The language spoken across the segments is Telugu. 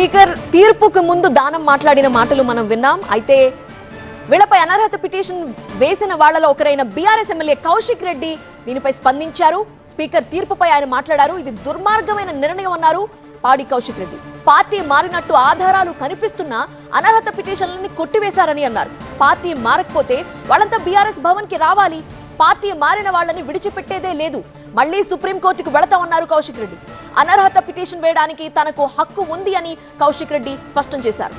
స్పీకర్ తీర్పుకు ముందు దానం మాట్లాడిన మాటలు మనం విన్నాం. అయితే వీళ్లపై అనర్హత పిటిషన్ వేసిన వాళ్లలో ఒకరైన బీఆర్ఎస్ ఎమ్మెల్యే కౌశిక్ రెడ్డి దీనిపై స్పందించారు. స్పీకర్ తీర్పుపై ఆయన మాట్లాడారు. ఇది దుర్మార్గమైన నిర్ణయం అన్నారు పాడి కౌశిక్ రెడ్డి. పార్టీ మారినట్టు ఆధారాలు కనిపిస్తున్నా అనర్హత పిటిషన్లని కొట్టివేశారని అన్నారు. పార్టీ మారకపోతే వాళ్ళంతా బీఆర్ఎస్ భవన్ కి రావాలి. పార్టీ మారిన వాళ్ళని విడిచిపెట్టేదే లేదు. మళ్లీ సుప్రీంకోర్టుకు వెళతామన్నారు కౌశిక్ రెడ్డి. అనర్హత పిటిషన్ వేయడానికి తనకు హక్కు ఉంది అని కౌశిక్ రెడ్డి స్పష్టం చేశారు.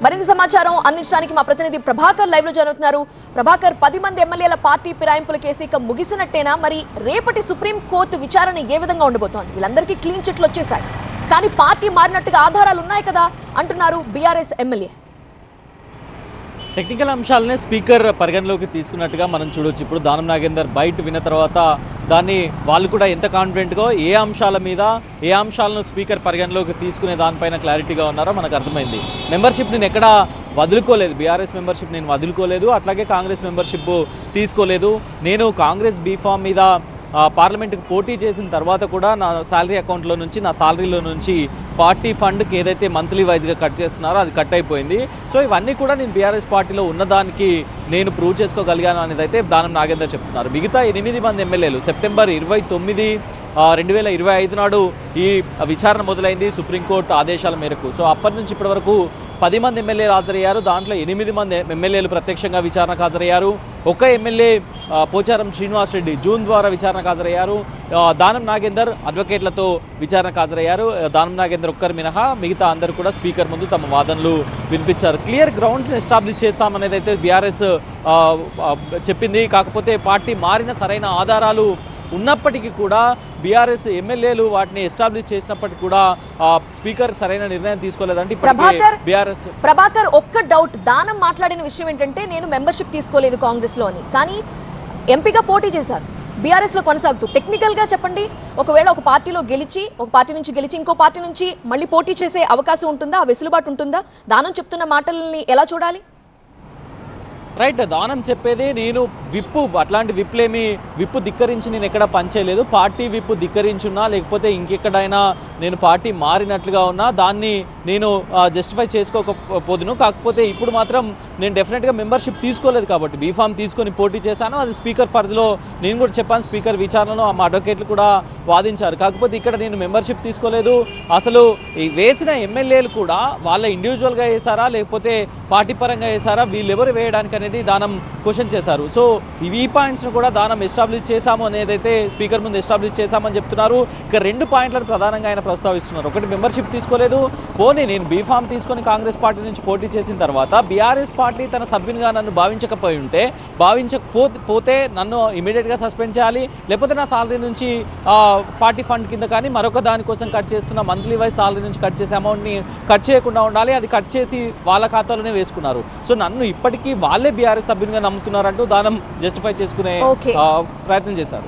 మరింత సమాచారం అందించడానికి మా ప్రతినిధి ప్రభాకర్ లైవ్ లో జాయిన్ అవుతున్నారు. ప్రభాకర్, 10 మంది ఎమ్మెల్యేల పార్టీ ఫిరాయింపుల కేసు ఇక ముగిసినట్టేనా? మరి రేపటి సుప్రీంకోర్టు విచారణ ఏ విధంగా ఉండబోతోంది? వీళ్ళందరికీ క్లీన్ చిట్లు వచ్చేసాయి, కానీ పార్టీ మారినట్టుగా ఆధారాలు ఉన్నాయి కదా అంటున్నారు బీఆర్ఎస్ ఎమ్మెల్యే. టెక్నికల్ అంశాలనే స్పీకర్ పరిగణలోకి తీసుకున్నట్టుగా మనం చూడొచ్చు. ఇప్పుడు దానం నాగేందర్ బయట విన్న తర్వాత దాన్ని వాళ్ళు కూడా ఎంత కాన్ఫిడెంట్గా ఏ అంశాల మీద ఏ అంశాలను స్పీకర్ పరిగణలోకి తీసుకునే దానిపైన క్లారిటీగా ఉన్నారో మనకు అర్థమైంది. మెంబర్షిప్ నేను ఎక్కడా వదులుకోలేదు, బీఆర్ఎస్ మెంబర్షిప్ నేను వదులుకోలేదు, అట్లాగే కాంగ్రెస్ మెంబర్షిప్ తీసుకోలేదు. నేను కాంగ్రెస్ బీఫామ్ మీద పార్లమెంట్కి పోటీ చేసిన తర్వాత కూడా నా శాలరీ అకౌంట్లో నుంచి, నా శాలరీలో నుంచి పార్టీ ఫండ్కి ఏదైతే మంత్లీ వైజ్గా కట్ చేస్తున్నారో అది కట్ అయిపోయింది. సో ఇవన్నీ కూడా నేను బీఆర్ఎస్ పార్టీలో ఉన్నదానికి నేను ప్రూవ్ చేసుకోగలిగాను అనేది అయితే దానం నాగేందర్ చెప్తున్నారు. మిగతా 8 మంది ఎమ్మెల్యేలు సెప్టెంబర్ 29, 2025 నాడు ఈ విచారణ మొదలైంది సుప్రీంకోర్టు ఆదేశాల మేరకు. సో అప్పటి నుంచి ఇప్పటి వరకు 10 మంది ఎమ్మెల్యేలు హాజరయ్యారు. దాంట్లో 8 మంది ఎమ్మెల్యేలు ప్రత్యక్షంగా విచారణకు హాజరయ్యారు. ఒక ఎమ్మెల్యే పోచారం శ్రీనివాస్ రెడ్డి జూన్ ద్వారా విచారణకు హాజరయ్యారు. దానం నాగేందర్ అడ్వకేట్లతో విచారణకు హాజరయ్యారు. దానం నాగేందర్ ఒక్కరు మినహా మిగతా అందరూ కూడా స్పీకర్ ముందు తమ వాదనలు వినిపించారు. క్లియర్ గ్రౌండ్స్ని ఎస్టాబ్లిష్ చేస్తామనేది అయితే బీఆర్ఎస్ చెప్పింది. కాకపోతే పార్టీ మారిన సరైన ఆధారాలు ఉన్నప్పటికీ కూడా బీఆర్ఎస్ ఎమ్మెల్యేలు వాటిని ఎస్టాబ్లిష్ చేసినప్పటికీ కూడా స్పీకర్ సరైన నిర్ణయం తీసుకోలేదంటే ప్రభాకర్ ఒక్క డౌట్, దానం మాట్లాడిన విషయం ఏంటంటే నేను మెంబర్షిప్ తీసుకోలేదు కాంగ్రెస్ లో అని, కానీ ఎంపీగా పోటీ చేశారు బీఆర్ఎస్ లో కొనసాగుతూ. టెక్నికల్ గా చెప్పండి, ఒకవేళ ఒక పార్టీలో గెలిచి, ఒక పార్టీ నుంచి గెలిచి ఇంకో పార్టీ నుంచి మళ్ళీ పోటీ చేసే అవకాశం ఉంటుందా? ఆ వెసులుబాటు ఉంటుందా? దానం చెప్తున్న మాటల్ని ఎలా చూడాలి? రైట్, దానం చెప్పేది నేను అట్లాంటి విప్పు ధిక్కరించి నేను ఎక్కడ పనిచేయలేదు. పార్టీ విప్పు ధిక్కరించున్నా లేకపోతే ఇంకెక్కడైనా నేను పార్టీ మారినట్లుగా ఉన్నా దాన్ని నేను జస్టిఫై చేసుకోకపోదును. కాకపోతే ఇప్పుడు మాత్రం నేను డెఫినెట్గా మెంబర్షిప్ తీసుకోలేదు కాబట్టి బీఫామ్ తీసుకొని పోటీ చేశాను. అది స్పీకర్ పరిధిలో నేను కూడా చెప్పాను. స్పీకర్ విచారణలో మా అడ్వకేట్లు కూడా వాదించారు. కాకపోతే ఇక్కడ నేను మెంబర్షిప్ తీసుకోలేదు. అసలు ఈ వేసిన ఎమ్మెల్యేలు కూడా వాళ్ళ ఇండివిజువల్గా వేసారా లేకపోతే పార్టీ పరంగా వేసారా, వీళ్ళెవరు వేయడానికి అనేది దానం క్వశ్చన్ చేశారు. సో ఈ పాయింట్స్ను కూడా దానం ఎస్టాబ్లిష్ చేశాము అనేదైతే స్పీకర్ ముందు ఎస్టాబ్లిష్ చేశామని చెప్తున్నారు. ఇక 2 పాయింట్లను ప్రధానంగా ఆయన ప్రస్తావిస్తున్నారు. ఒకటి, మెంబర్షిప్ తీసుకోలేదు. పోనీ నేను బీఫామ్ తీసుకొని కాంగ్రెస్ పార్టీ నుంచి పోటీ చేసిన తర్వాత బీఆర్ఎస్ పార్టీ తన సభ్యునిగా నన్ను భావించకపోతే నన్ను ఇమీడియట్గా సస్పెండ్ చేయాలి, లేకపోతే నా సాలరీ నుంచి పార్టీ ఫండ్ కింద కానీ మరొక దానికోసం కట్ చేస్తున్న మంత్లీ వైజ్ సాలరీ నుంచి కట్ చేసే అమౌంట్ని కట్ చేయకుండా ఉండాలి. అది కట్ చేసి వాళ్ళ ఖాతాలోనే వేసుకున్నారు. సో నన్ను ఇప్పటికీ వాళ్ళే బీఆర్ఎస్ సభ్యునిగా నమ్ముతున్నారంటూ దానం జస్టిఫై చేసుకునే ప్రయత్నం చేశారు.